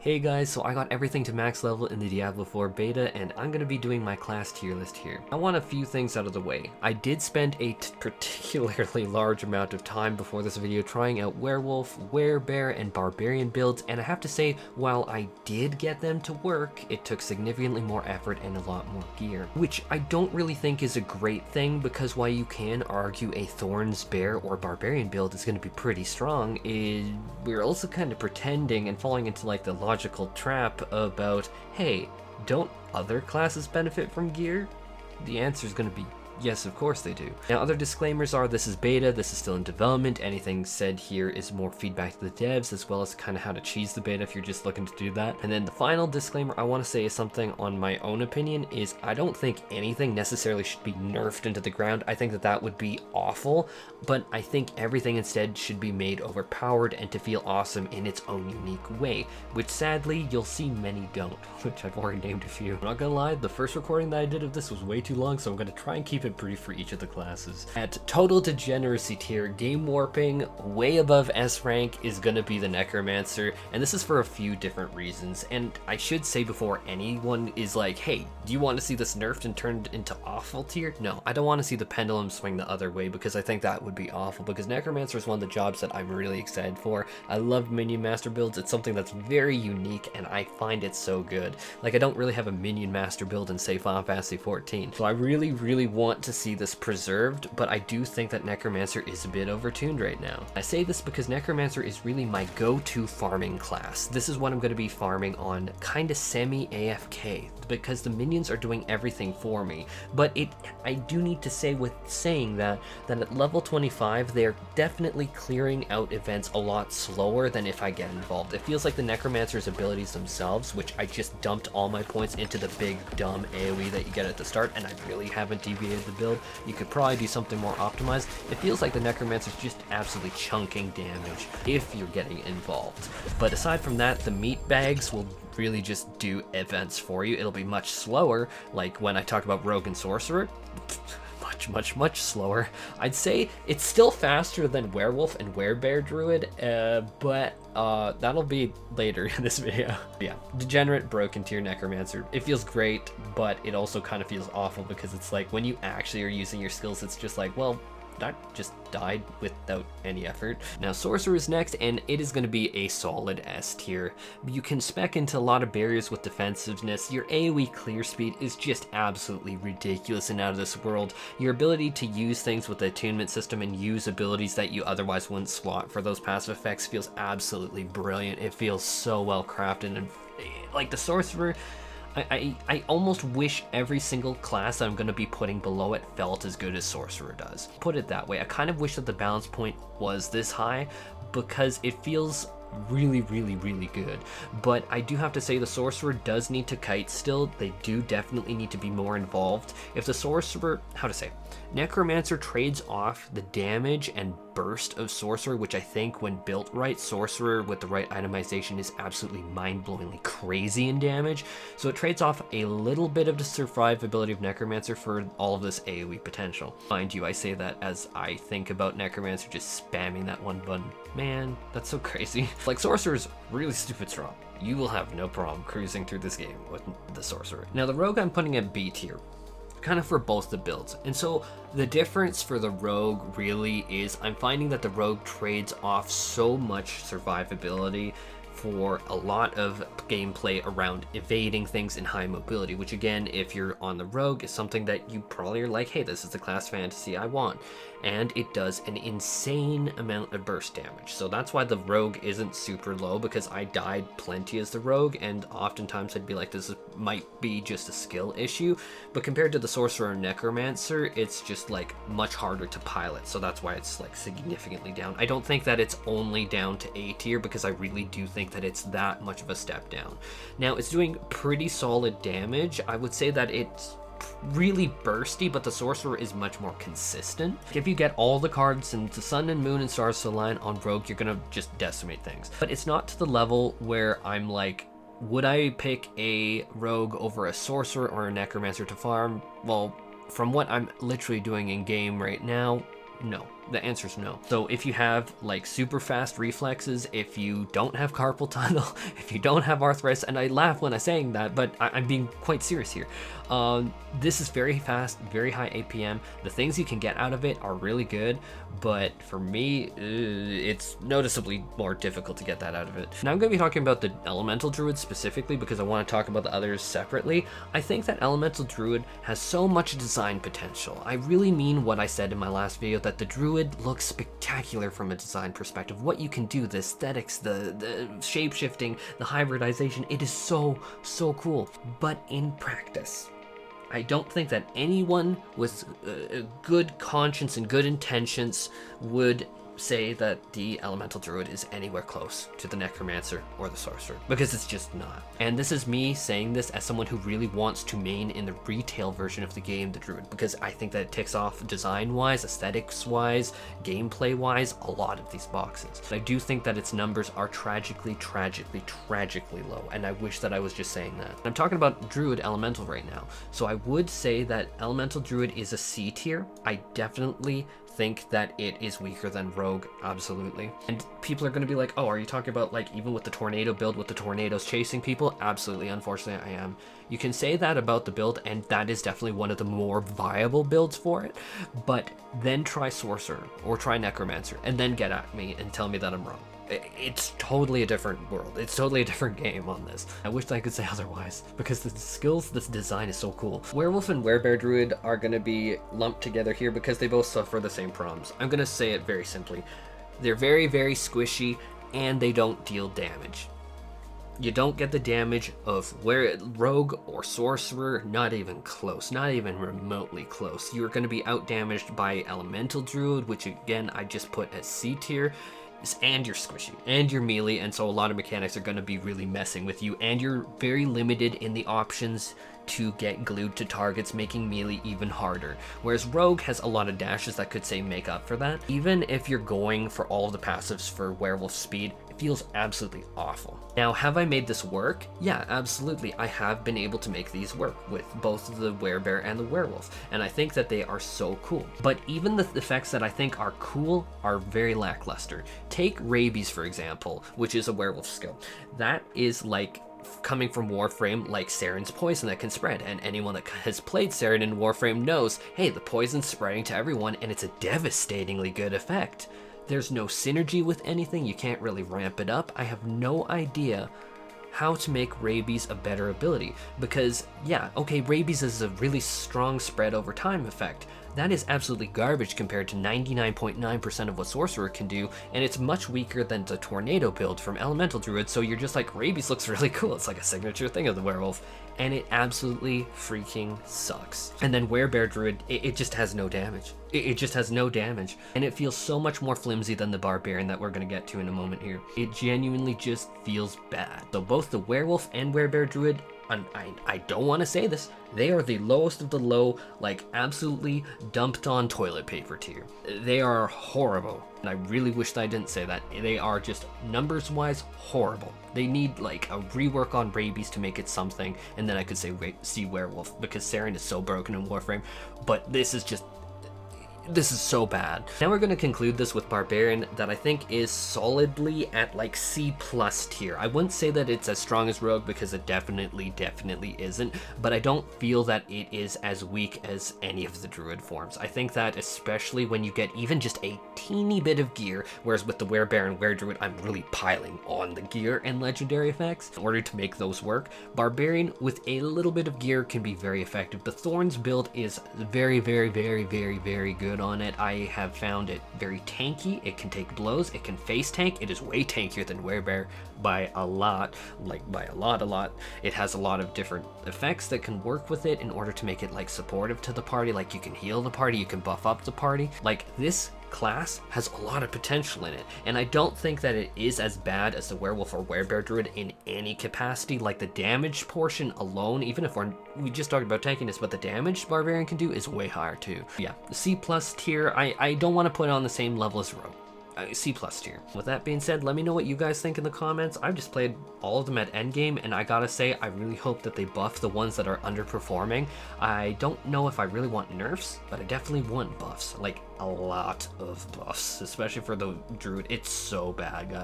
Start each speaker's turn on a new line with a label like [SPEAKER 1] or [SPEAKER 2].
[SPEAKER 1] Hey guys, so I got everything to max level in the Diablo 4 beta, and I'm going to be doing my class tier list here. I want a few things out of the way. I did spend a particularly large amount of time before this video trying out Werewolf, Werebear, and Barbarian builds, and I have to say, while I did get them to work, it took significantly more effort and a lot more gear. Which I don't really think is a great thing, because while you can argue a Thorns, Bear, or Barbarian build is going to be pretty strong, we're also kind of pretending and falling into like the logical trap about, hey, don't other classes benefit from gear? The answer is going to be yes, of course they do. Now, other disclaimers are this is beta, this is still in development, anything said here is more feedback to the devs, as well as kind of how to cheese the beta if you're just looking to do that. And then the final disclaimer I want to say is something on my own opinion is I don't think anything necessarily should be nerfed into the ground. I think that that would be awful, but I think everything instead should be made overpowered and to feel awesome in its own unique way, which sadly you'll see many don't, which I've already named a few. I'm not gonna lie, the first recording that I did of this was way too long, so I'm gonna try and keep it brief for each of the classes. At total degeneracy tier, game warping way above S rank is gonna be the Necromancer, and this is for a few different reasons. And I should say before anyone is like, hey, do you want to see this nerfed and turned into awful tier? No, I don't want to see the pendulum swing the other way, because I think that would be awful, because Necromancer is one of the jobs that I'm really excited for. I love minion master builds. It's something that's very unique and I find it so good. Like, I don't really have a minion master build in say Final Fantasy 14, so I really want to see this preserved, but I do think that Necromancer is a bit overtuned right now. I say this because Necromancer is really my go-to farming class. This is what I'm going to be farming on kind of semi-AFK, because the minions are doing everything for me. But I do need to say with saying that at level 25, they're definitely clearing out events a lot slower than if I get involved. It feels like the Necromancer's abilities themselves, which I just dumped all my points into the big dumb AoE that you get at the start, and I really haven't deviated the build. You could probably do something more optimized. It feels like the Necromancer's just absolutely chunking damage if you're getting involved. But aside from that, the meat bags will really just do events for you. It'll be much slower, like when I talk about Rogue and Sorcerer. Much slower. I'd say it's still faster than Werewolf and Werebear Druid, but that'll be later in this video. Yeah, degenerate broken tier Necromancer. It feels great, but it also kind of feels awful, because it's like when you actually are using your skills, it's just like, well, that just died without any effort. Now Sorcerer is next, and it is going to be a solid S tier. You can spec into a lot of barriers with defensiveness. Your AoE clear speed is just absolutely ridiculous and out of this world. Your ability to use things with the attunement system and use abilities that you otherwise wouldn't slot for those passive effects feels absolutely brilliant. It feels so well crafted, and like the Sorcerer, I almost wish every single class that I'm going to be putting below it felt as good as Sorcerer does. Put it that way, I kind of wish that the balance point was this high, because it feels really good. But I do have to say the Sorcerer does need to kite still. They do definitely need to be more involved. If the Sorcerer, Necromancer trades off the damage and burst of Sorcerer, which I think when built right, Sorcerer with the right itemization is absolutely mind-blowingly crazy in damage. So it trades off a little bit of the survivability of Necromancer for all of this AoE potential. Mind you, I say that as I think about Necromancer just spamming that one button. Man, that's so crazy. Like, Sorcerer's really stupid strong. You will have no problem cruising through this game with the Sorcerer. Now the Rogue I'm putting at B tier, kind of for both the builds. And so the difference for the Rogue really is I'm finding that the Rogue trades off so much survivability for a lot of gameplay around evading things in high mobility, which again, if you're on the Rogue, is something that you probably are like, hey, this is the class fantasy I want. And it does an insane amount of burst damage. So that's why the Rogue isn't super low, because I died plenty as the Rogue, and oftentimes I'd be like, might be just a skill issue. But compared to the Sorcerer and Necromancer, it's just like much harder to pilot. So that's why it's like significantly down. I don't think that it's only down to A tier, because I really do think that it's that much of a step down. Now it's doing pretty solid damage. I would say that it's really bursty, but the Sorcerer is much more consistent. If you get all the cards and the sun and moon and stars to align on Rogue, you're gonna just decimate things. But it's not to the level where I'm like, would I pick a Rogue over a Sorcerer or a Necromancer to farm? Well, from what I'm literally doing in game right now, no. The answer is no. So if you have like super fast reflexes, if you don't have carpal tunnel, if you don't have arthritis, and I laugh when I'm saying that, but I'm being quite serious here. This is very fast, very high APM. The things you can get out of it are really good, but for me, it's noticeably more difficult to get that out of it. Now I'm going to be talking about the Elemental Druid specifically because I want to talk about the others separately. I think that Elemental Druid has so much design potential. I really mean what I said in my last video, that the Druid looks spectacular from a design perspective. What you can do, the aesthetics, the shape-shifting, the hybridization, it is so cool. But in practice, I don't think that anyone with a good conscience and good intentions would say that the Elemental Druid is anywhere close to the Necromancer or the Sorcerer, because it's just not. And this is me saying this as someone who really wants to main in the retail version of the game, the Druid, because I think that it ticks off design-wise, aesthetics-wise, gameplay-wise, a lot of these boxes. I do think that its numbers are tragically low, and I wish that I was just saying that. I'm talking about Druid Elemental right now, so I would say that Elemental Druid is a C tier. I definitely think that it is weaker than Rogue, absolutely. And people are going to be like, oh, are you talking about like even with the tornado build with the tornadoes chasing people? Absolutely, unfortunately I am. You can say that about the build, and that is definitely one of the more viable builds for it, but then try Sorcerer or try Necromancer and then get at me and tell me that I'm wrong. It's totally a different world. It's totally a different game on this. I wish I could say otherwise, because the skills, this design is so cool. Werewolf and Werebear Druid are going to be lumped together here because they both suffer the same problems. I'm going to say it very simply. They're very squishy, and they don't deal damage. You don't get the damage of Rogue or Sorcerer, not even close, not even remotely close. You're going to be out-damaged by Elemental Druid, which again, I just put as C tier. And you're squishy, and you're melee, and so a lot of mechanics are going to be really messing with you, and you're very limited in the options to get glued to targets, making melee even harder. Whereas Rogue has a lot of dashes that could say make up for that. Even if you're going for all of the passives for Werewolf speed, it feels absolutely awful. Now, have I made this work? Yeah, absolutely. I have been able to make these work with both the Werebear and the Werewolf, and I think that they are so cool. But even the effects that I think are cool are very lackluster. Take Rabies, for example, which is a Werewolf skill. That is like coming from Warframe, like Saren's poison that can spread, and anyone that has played Saren in Warframe knows, hey, the poison's spreading to everyone, and it's a devastatingly good effect. There's no synergy with anything, you can't really ramp it up. I have no idea how to make Rabies a better ability, because yeah, okay, Rabies is a really strong spread over time effect. That is absolutely garbage compared to 99.9% of what Sorcerer can do, and it's much weaker than the Tornado build from Elemental Druid, so you're just like, Rabies looks really cool, it's like a signature thing of the Werewolf, and it absolutely freaking sucks. And then Werebear Druid, it just has no damage. It just has no damage, and it feels so much more flimsy than the Barbarian that we're going to get to in a moment here. It genuinely just feels bad. So both the Werewolf and Werebear Druid, I don't want to say this, they are the lowest of the low, like absolutely dumped on toilet paper tier. They are horrible, and I really wish that I didn't say that. They are just numbers wise horrible. They need like a rework on Rabies to make it something, and then I could say see Werewolf, because Saren is so broken in Warframe, but this is so bad. Now we're going to conclude this with Barbarian, that I think is solidly at like C+ tier. I wouldn't say that it's as strong as Rogue, because it definitely isn't, but I don't feel that it is as weak as any of the Druid forms. I think that especially when you get even just a teeny bit of gear, whereas with the Werebear and Were-Druid, I'm really piling on the gear and legendary effects in order to make those work. Barbarian with a little bit of gear can be very effective. The Thorns build is very good on it. I have found it very tanky. It can take blows, it can face tank. It is way tankier than Werebear by a lot, like by a lot. It has a lot of different effects that can work with it in order to make it like supportive to the party. Like you can heal the party, you can buff up the party. Like this class has a lot of potential in it, and I don't think that it is as bad as the Werewolf or Werebear Druid in any capacity. Like the damage portion alone, even if we just talked about tankiness, but the damage Barbarian can do is way higher too. Yeah, the C+ tier, I don't want to put it on the same level as Rogue. C+ tier. With that being said, let me know what you guys think in the comments. I've just played all of them at endgame, and I gotta say, I really hope that they buff the ones that are underperforming. I don't know if I really want nerfs, but I definitely want buffs, like a lot of buffs, especially for the Druid. It's so bad, guys.